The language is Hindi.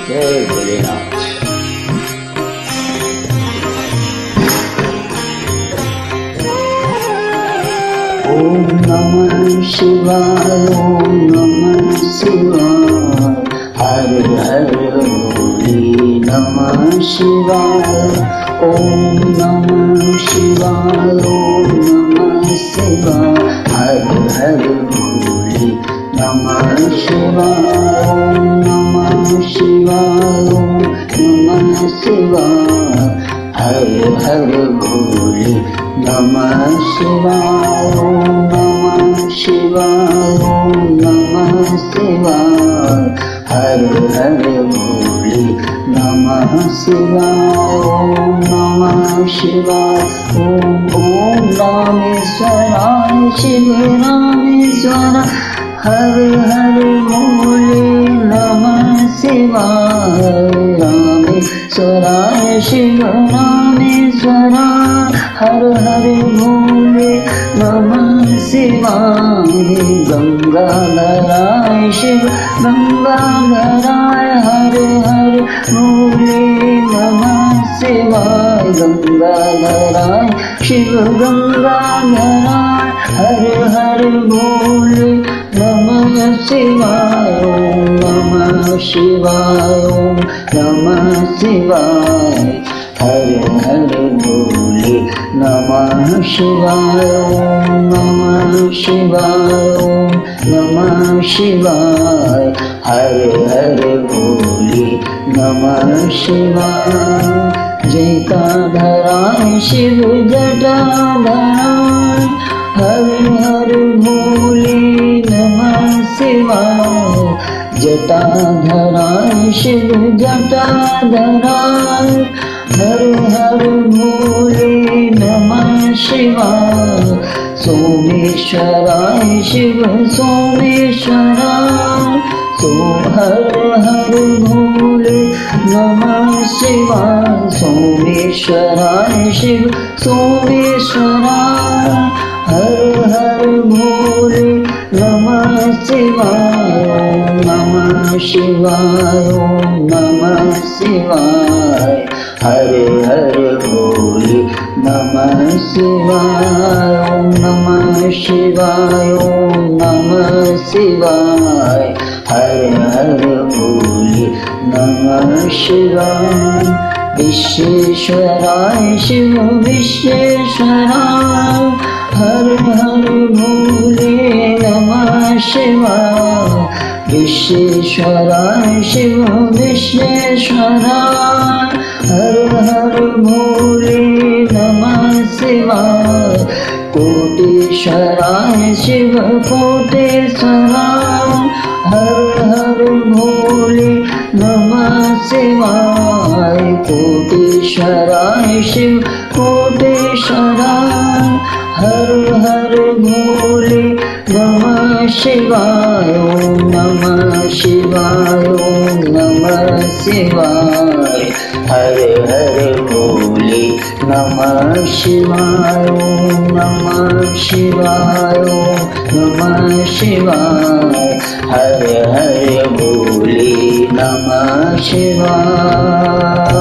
जय भोलेनाथ। ओम नमः शिवाय, ओम नमः शिवाय, हर हर भोले नमः शिवाय। ओम नमः शिवाय, ओम नमः शिवाय, हर हर भोले नमः शिवाय। ओम नमः शिवाय, ओम नमः शिवाय, हर हर भोले नमः शिवाय। ओम नमः शिवाय, ओम नमः शिवाय, हर हर भोले नमः शिवाय। ओम नमः शिवाय, ओम रामेश्वराय शिव रामेश्वराय, हर हर भोले नमः शिवाय। रामेश्वराय शिव रामेश्वराय, हर हर भोले नमः शिवाय। गंगाधराय शिव गंगाधराय, हर हर भोले नमः शिवाय। गंगाधराय शिव गंगाधराय, हर हर भोले नमः शिवाय। ओम नमः शिवाय, ओम नमः शिवाय, हर हर भोले नमः शिवाय। ओम नमः शिवाय, ओम नमः शिवाय, हर हर भोले नमः शिवाय। जटाधराय शिव जटाधराय, हर हर भोले नमः शिवाय। जटाधराय शिव जटाधराय, हर हर भोले नमः शिवाय। सोमेश्वराय शिव सोमेश्वराय, हर हर भोले नमः शिवाय। सोमेश्वराय शिव सोमेश्वराय, हर हर भोले नमः शिवाय। ओम नमः शिवाय, ओम नमः शिवाय, हर हर भोले नमः शिवाय। ओम नमः शिवाय, ओम नमः शिवाय, हर हर भोले नमः शिवाय। विश्वेश्वराय शिव विश्वेश्वराय, हर हर भोले नमः शिवाय। विश्वेश्वराय शिव विश्वेश्वराय, हर हर भोले नमः शिवाय। कोटेश्वराय शिव कोटेश्वराय, हर हर भोले नमः शिवाय। कोटेश्वराय शिव कोटेश्वराय, हर हर भोले नमः शिवाय। ओम नमः शिवाय, ओम नमः शिवाय, हर हर भोले नमः शिवाय। ओम नमः शिवाय, ओम नमः शिवाय, हर हर भोले नमः शिवाय।